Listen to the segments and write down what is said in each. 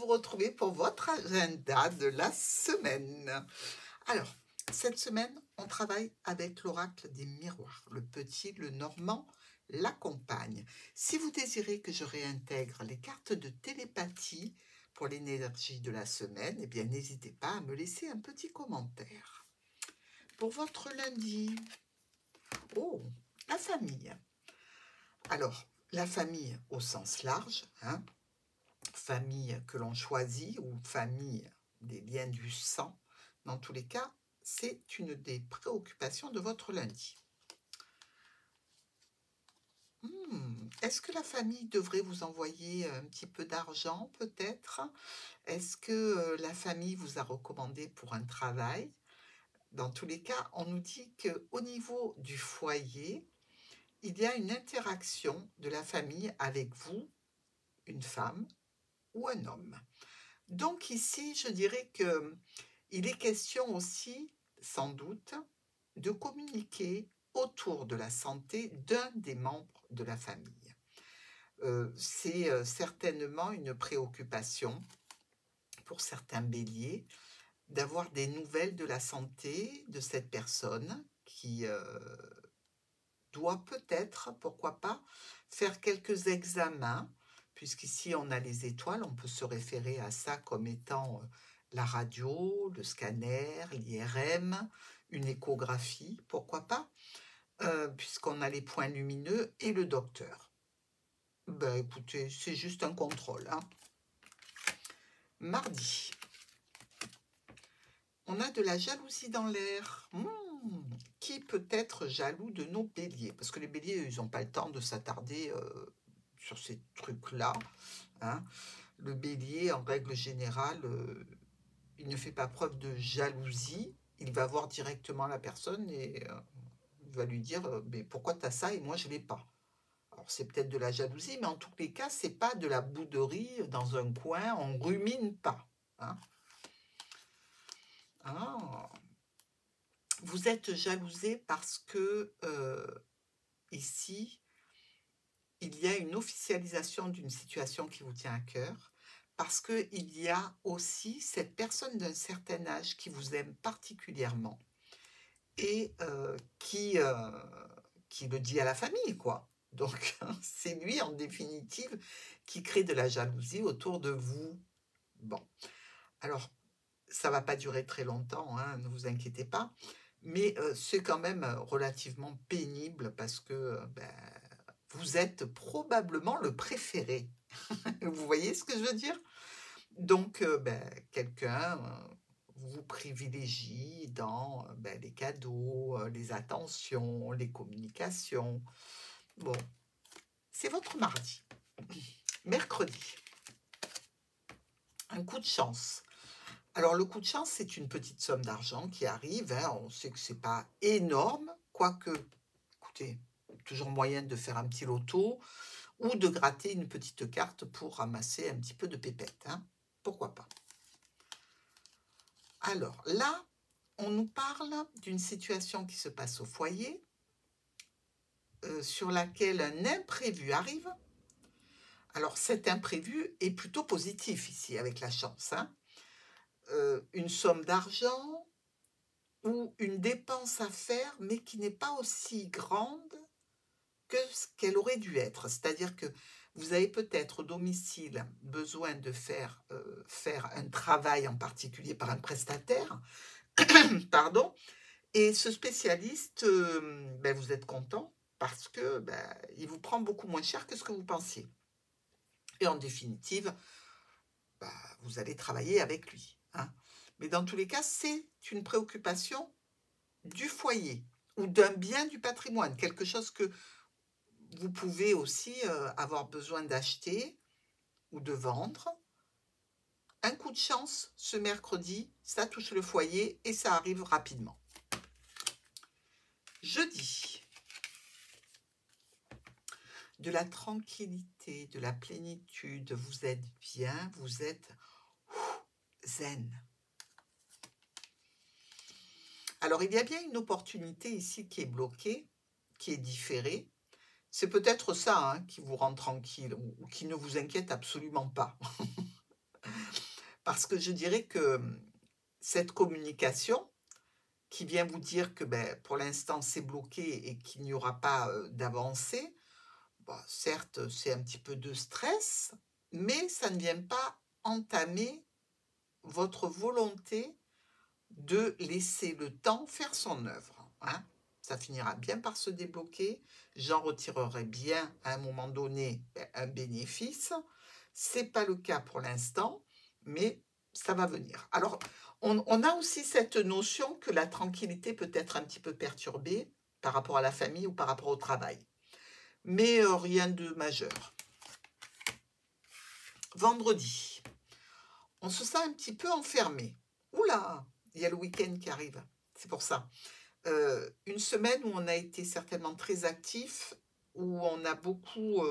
vous retrouver pour votre agenda de la semaine. Alors, cette semaine, on travaille avec l'oracle des miroirs. Le petit, le normand, la compagne. Si vous désirez que je réintègre les cartes de télépathie pour l'énergie de la semaine, eh bien, n'hésitez pas à me laisser un petit commentaire. Pour votre lundi, oh, la famille. Alors, la famille au sens large, hein, famille que l'on choisit ou famille des liens du sang, dans tous les cas, c'est une des préoccupations de votre lundi. Est-ce que la famille devrait vous envoyer un petit peu d'argent peut-être? Est-ce que la famille vous a recommandé pour un travail? Dans tous les cas, on nous dit qu'au niveau du foyer, il y a une interaction de la famille avec vous, une femme ou un homme. Donc ici, je dirais qu'il est question aussi, sans doute, de communiquer autour de la santé d'un des membres de la famille. C'est certainement une préoccupation pour certains béliers d'avoir des nouvelles de la santé de cette personne qui doit peut-être, pourquoi pas, faire quelques examens, puisqu'ici on a les étoiles, on peut se référer à ça comme étant la radio, le scanner, l'IRM, une échographie, pourquoi pas, puisqu'on a les points lumineux et le docteur. Ben écoutez, c'est juste un contrôle, hein. Mardi, on a de la jalousie dans l'air. Qui peut être jaloux de nos béliers? Parce que les béliers, ils n'ont pas le temps de s'attarder sur ces trucs-là, hein. Le bélier, en règle générale, il ne fait pas preuve de jalousie. Il va voir directement la personne et il va lui dire mais pourquoi tu as ça et moi je ne l'ai pas? Alors c'est peut-être de la jalousie, mais en tous les cas, c'est pas de la bouderie dans un coin, on rumine pas, hein. Ah. Vous êtes jalousé parce que ici, il y a une officialisation d'une situation qui vous tient à cœur, parce qu'il y a aussi cette personne d'un certain âge qui vous aime particulièrement et qui le dit à la famille, quoi. Donc, c'est lui, en définitive, qui crée de la jalousie autour de vous. Bon, alors, ça ne va pas durer très longtemps, hein, ne vous inquiétez pas, mais c'est quand même relativement pénible parce que vous êtes probablement le préféré. Vous voyez ce que je veux dire? Donc, quelqu'un vous privilégie dans les cadeaux, les attentions, les communications. Bon, c'est votre mardi. Mercredi, un coup de chance. Alors, le coup de chance, c'est une petite somme d'argent qui arrive, hein. On sait que ce n'est pas énorme, quoique, écoutez, toujours moyen de faire un petit loto ou de gratter une petite carte pour ramasser un petit peu de pépettes, hein. Pourquoi pas? Alors là, on nous parle d'une situation qui se passe au foyer, sur laquelle un imprévu arrive. Alors cet imprévu est plutôt positif ici, avec la chance, hein. Une somme d'argent ou une dépense à faire, mais qui n'est pas aussi grande que ce qu'elle aurait dû être. C'est-à-dire que vous avez peut-être au domicile besoin de faire un travail en particulier par un prestataire, pardon, et ce spécialiste, vous êtes content parce que il vous prend beaucoup moins cher que ce que vous pensiez. Et en définitive, vous allez travailler avec lui, hein. Mais dans tous les cas, c'est une préoccupation du foyer ou d'un bien du patrimoine, quelque chose que vous pouvez aussi avoir besoin d'acheter ou de vendre. Un coup de chance ce mercredi, ça touche le foyer et ça arrive rapidement. Jeudi, de la tranquillité, de la plénitude, vous êtes bien, vous êtes zen. Alors, il y a bien une opportunité ici qui est bloquée, qui est différée. C'est peut-être ça, hein, qui vous rend tranquille ou qui ne vous inquiète absolument pas. Parce que je dirais que cette communication qui vient vous dire que pour l'instant c'est bloqué et qu'il n'y aura pas d'avancée, bon, certes c'est un petit peu de stress, mais ça ne vient pas entamer votre volonté de laisser le temps faire son œuvre, hein. Ça finira bien par se débloquer. J'en retirerai bien à un moment donné un bénéfice. C'est pas le cas pour l'instant, mais ça va venir. Alors, on a aussi cette notion que la tranquillité peut être un petit peu perturbée par rapport à la famille ou par rapport au travail. Mais rien de majeur. Vendredi, on se sent un petit peu enfermé. Oula, il y a le week-end qui arrive, c'est pour ça. Une semaine où on a été certainement très actif, où on a beaucoup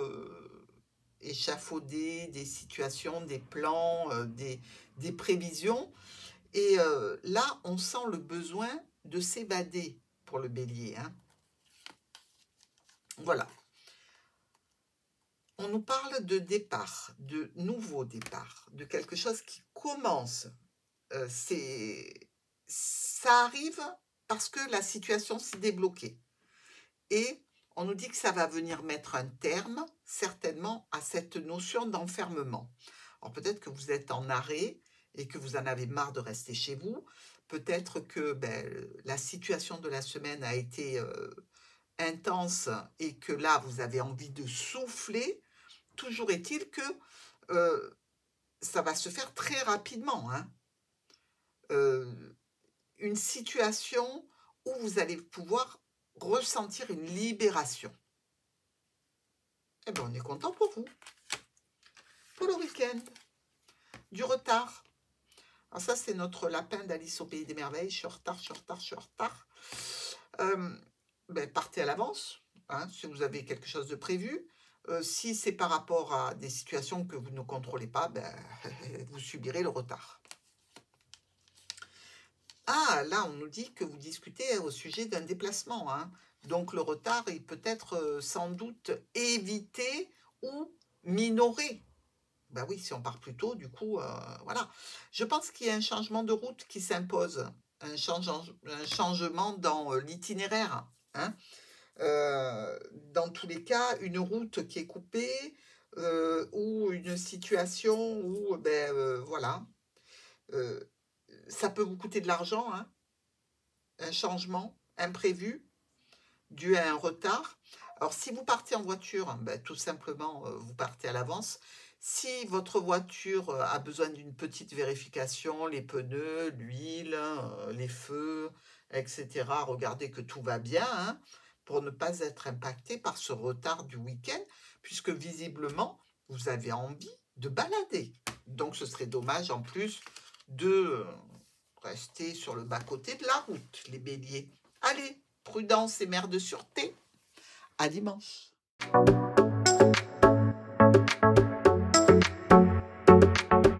échafaudé des situations, des plans, des prévisions. Et là, on sent le besoin de s'évader pour le bélier, hein. Voilà. On nous parle de départ, de nouveau départ, de quelque chose qui commence. Ça arrive parce que la situation s'est débloquée. Et on nous dit que ça va venir mettre un terme, certainement, à cette notion d'enfermement. Alors peut-être que vous êtes en arrêt et que vous en avez marre de rester chez vous. Peut-être que la situation de la semaine a été intense et que là, vous avez envie de souffler. Toujours est-il que ça va se faire très rapidement, hein. Une situation où vous allez pouvoir ressentir une libération. Eh bien, on est content pour vous. Pour le week-end, du retard. Alors ça, c'est notre lapin d'Alice au Pays des Merveilles. Je suis en retard, je suis en retard, je suis en retard. Partez à l'avance, hein, si vous avez quelque chose de prévu. Si c'est par rapport à des situations que vous ne contrôlez pas, vous subirez le retard. Ah, là, on nous dit que vous discutez au sujet d'un déplacement, hein. Donc, le retard, il peut être sans doute évité ou minoré. Ben oui, si on part plus tôt, du coup, voilà. Je pense qu'il y a un changement de route qui s'impose, un changement dans l'itinéraire, hein. Dans tous les cas, une route qui est coupée ou une situation où, voilà, ça peut vous coûter de l'argent, hein, un changement imprévu dû à un retard. Alors, si vous partez en voiture, tout simplement, vous partez à l'avance. Si votre voiture a besoin d'une petite vérification, les pneus, l'huile, les feux, etc., regardez que tout va bien, hein, pour ne pas être impacté par ce retard du week-end, puisque visiblement, vous avez envie de balader. Donc, ce serait dommage en plus de rester sur le bas-côté de la route, les béliers. Allez, prudence et mère de sûreté. À dimanche.